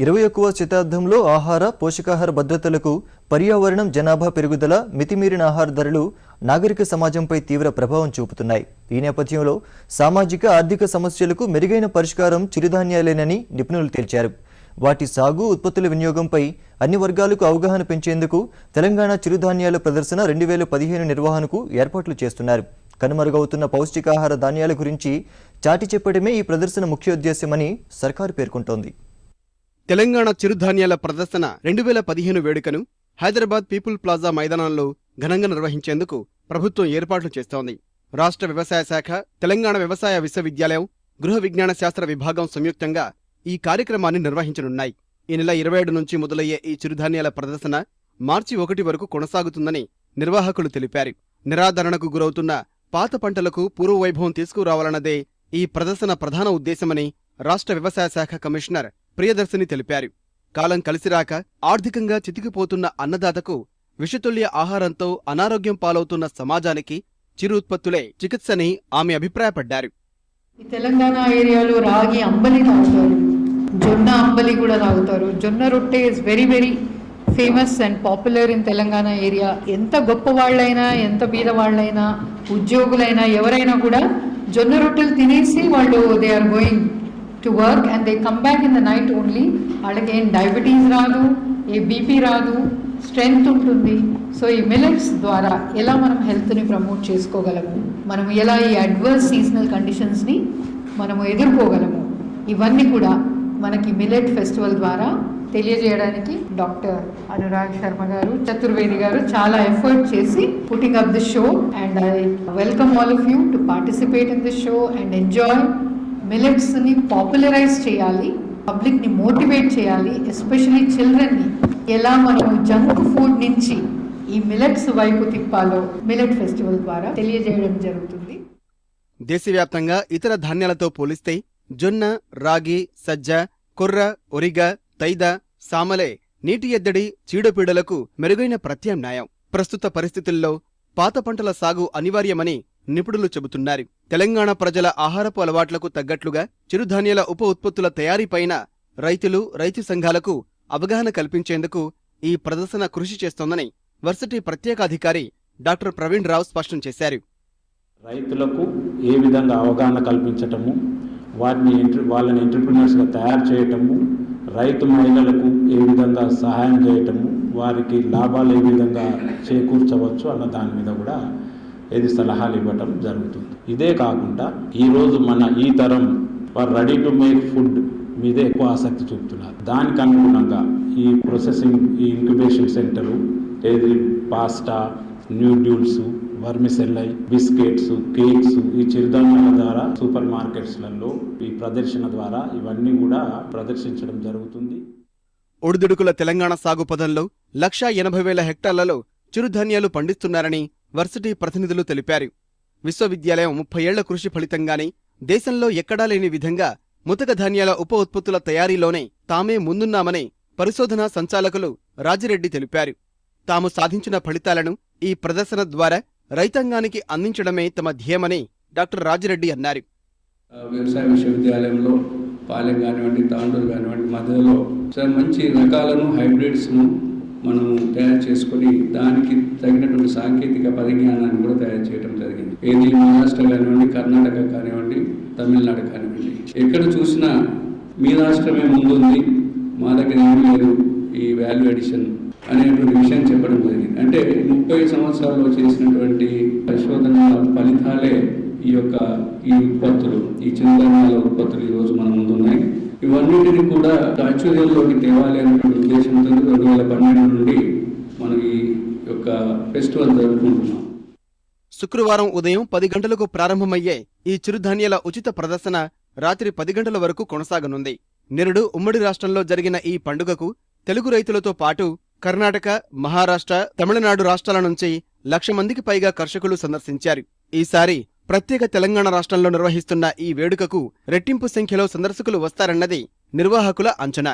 21వ శతాబ్దంలో ఆహార పోషకాహార భద్రతలకు పర్యావరణం జనాభా పెరుగుదల మితిమీరిన ఆహార ధరలు నాగరిక సమాజంపై తీవ్ర ప్రభావం చూపుతున్నాయి. ఈ నేపథ్యంలో సామాజిక ఆర్థిక సమస్యలకు మెరుగైన పరిష్కారం చిరుధాన్యాలేనని నిపుణులు తేల్చారు. వాటి సాగు ఉత్పత్తుల వినియోగంపై అన్ని వర్గాలకు అవగాహన పెంచేందుకు తెలంగాణ చిరుధాన్యాల ప్రదర్శన 2015 నిర్వహణకు ఏర్పాట్లు చేస్తున్నారు. కనుమరుగవుతున్న పౌష్టికాహార ధాన్యాల గురించి చాటి చెప్పడమే ఈ ప్రదర్శన ముఖ్యోద్దేశమని సర్కారు పేర్కొంటోంది. తెలంగాణ చిరుధాన్యాల ప్రదర్శన 2015 వేడుకను హైదరాబాద్ పీపుల్ ప్లాజా మైదానంలో ఘనంగా నిర్వహించేందుకు ప్రభుత్వం ఏర్పాట్లు చేస్తోంది. రాష్ట్ర వ్యవసాయ శాఖ, తెలంగాణ వ్యవసాయ విశ్వవిద్యాలయం, గృహ విజ్ఞాన శాస్త్ర విభాగం సంయుక్తంగా ఈ కార్యక్రమాన్ని నిర్వహించనున్నాయి. ఈ నెల 27 నుంచి మొదలయ్యే ఈ చిరుధాన్యాల ప్రదర్శన మార్చి 1 వరకు కొనసాగుతుందని నిర్వాహకులు తెలిపారు. నిరాదరణకు గురవుతున్న పాత పంటలకు పూర్వవైభవం తీసుకురావాలన్నదే ఈ ప్రదర్శన ప్రధాన ఉద్దేశమని రాష్ట్ర వ్యవసాయ శాఖ కమిషనర్ ప్రియదర్శిని తెలిపారు. కాలం కలిసిరాక ఆర్థికంగా చితికిపోతున్న అన్నదాతకు విషతుల్య ఆహారంతో అనారోగ్యం పాలవుతున్న సమాజానికి చిరు ఉత్పత్తులే చికిత్సని ఆమె అభిప్రాయపడ్డారు. ఈ తెలంగాణ ఏరియాలో రాగి అంబలి తాగుతారు, జొన్న అంబలి కూడా తాగుతారు. జొన్న రొట్టె is very very famous and popular in Telangana area. ఎంత గొప్ప వాళ్ళైనా, ఎంత బీద వాళ్ళైనా, ఉద్యోగులైనా, ఎవరైనా కూడా జొన్న రొట్టెలు తినేసి వాళ్ళు they are going to work and they come back in the night only. వాళ్ళకి ఏం డయాబెటీస్ రాదు, ఏ బీపీ రాదు, స్ట్రెంగ్త్ ఉంటుంది. సో ఈ మిల్లెట్స్ ద్వారా ఎలా మనం హెల్త్ని ప్రమోట్ చేసుకోగలము, మనం ఎలా ఈ అడ్వర్స్ సీజనల్ కండిషన్స్ని మనము ఎదుర్కోగలము, ఇవన్నీ కూడా మనకి మిల్లెట్ ఫెస్టివల్ ద్వారా తెలియజేయడానికి డాక్టర్ అనురాగ్ శర్మ గారు, చతుర్వేది గారు చాలా ఎఫర్ట్ చేసి putting up the show. And I welcome all of you to participate in the show and enjoy. మిల్లెట్స్ని పాపులరైజ్ చేయాలి, పబ్లిక్ని మోటివేట్ చేయాలి, ఎస్పెషలీ చిల్డ్రన్ని ఎలా మనం జంక్ ఫుడ్ నుంచి ఈ మిల్లెట్స్ వైపు తిప్పాలో మిల్లెట్ ఫెస్టివల్ ద్వారా తెలియజేయడం జరుగుతుంది. దేశవ్యాప్తంగా ఇతర ధాన్యాలతో పోలిస్తే జొన్న, రాగి, సజ్జ, కొర్ర, ఒరిగ, తైద, సామలే నీటి ఎద్దడి, చీడపీడలకు మెరుగైన ప్రత్యామ్నాయం. ప్రస్తుత పరిస్థితుల్లో పాత పంటల సాగు అనివార్యమని నిపుణులు చెబుతున్నారు. తెలంగాణ ప్రజల ఆహారపు అలవాట్లకు తగ్గట్లుగా చిరుధాన్యాల ఉప ఉత్పత్తుల తయారీపైన రైతులు, రైతు సంఘాలకు అవగాహన కల్పించేందుకు ఈ ప్రదర్శన కృషి చేస్తోందని వర్సిటీ ప్రత్యేకాధికారి డాక్టర్ ప్రవీణ్ రావు స్పష్టం చేశారు. రైతులకు ఏ విధంగా అవగాహన కల్పించటము, వాళ్ళని ఎంటర్‌ప్రెన్యూర్స్‌గా తయారు చేయటము, రైతు మహిళలకు ఏ విధంగా సహాయం చేయటము, వారికి లాభాలు ఏ విధంగా చేకూర్చవచ్చు అన్న దాని మీద కూడా సలహాలు ఇవ్వటం జరుగుతుంది. ఇదే కాకుండా ఈరోజు మన ఈ తరం వారు రెడీ టు మేక్ ఫుడ్ మీదే ఎక్కువ ఆసక్తి చూపుతున్నారు. దానికి అనుగుణంగా ఈ ప్రాసెసింగ్, ఈ incubation centre, pasta, noodles, vermicelli, biscuits, cakes, ఈ చిరుధాన్యాల ద్వారా సూపర్ మార్కెట్స్లలో ఈ ప్రదర్శన ద్వారా ఇవన్నీ కూడా ప్రదర్శించడం జరుగుతుంది. ఒడిదుడుకుల తెలంగాణ సాగు పదంలో 1,80,000 హెక్టార్లలో చిరుధాన్యాలు పండిస్తున్నారని వర్సిటీ ప్రతినిధులు తెలిపారు. విశ్వవిద్యాలయం 30 ఏళ్ల కృషి ఫలితంగానే దేశంలో ఎక్కడా లేని విధంగా ముతక ధాన్యాల ఉప ఉత్పత్తుల తయారీలోనే తామే ముందున్నామని పరిశోధనా సంచాలకులు రాజిరెడ్డి తెలిపారు. తాము సాధించిన ఫలితాలను ఈ ప్రదర్శన ద్వారా రైతాంగానికి అందించడమే తమ ధ్యేయమని డాక్టర్ రాజిరెడ్డి అన్నారు. వ్యవసాయ విశ్వవిద్యాలయంలో పాలెం కానివ్వండి, తాండూరు కానివ్వండి, మధ్యలో మంచి రకాలను, హైబ్రిడ్స్ను మనం తయారు చేసుకొని దానికి తగినటువంటి సాంకేతిక పరిజ్ఞానాన్ని కూడా తయారు చేయడం జరిగింది. ఏది మహారాష్ట్ర కానివ్వండి, కర్ణాటక కానివ్వండి, తమిళనాడు కానివ్వండి, ఎక్కడ చూసినా మీ రాష్ట్రమే ముందుంది, మా దగ్గర ఏమీ లేదు ఈ వాల్యూ ఎడిషన్ అనేటువంటి విషయం చెప్పడం జరిగింది. అంటే 30 సంవత్సరాల్లో చేసినటువంటి పరిశోధన ఫలితాలే ఈ ఉత్పత్తులు, ఈ చిరుధాన్యాల ఉత్పత్తులు ఈరోజు మన ముందున్నాయి. ఇవన్నిటిని కూడా ప్రాచుర్యంలోకి తేవాలి అనేటువంటి ఉద్దేశంతో 2012 నుండి మనం ఈ యొక్క ఫెస్టివల్ జరుపుకుంటున్నాం. శుక్రవారం ఉదయం 10 గంటలకు ప్రారంభమయ్యే ఈ చిరుధాన్యాల ఉచిత ప్రదర్శన రాత్రి 10 గంటల వరకు కొనసాగనుంది. నిరుడు ఉమ్మడి రాష్ట్రంలో జరిగిన ఈ పండుగకు తెలుగు రైతులతో పాటు కర్ణాటక, మహారాష్ట్ర, తమిళనాడు రాష్ట్రాల నుంచి 1,00,000 మందికి పైగా కర్షకులు సందర్శించారు. ఈసారి ప్రత్యేక తెలంగాణ రాష్ట్రంలో నిర్వహిస్తున్న ఈ వేడుకకు రెట్టింపు సంఖ్యలో సందర్శకులు వస్తారన్నది నిర్వాహకుల అంచనా.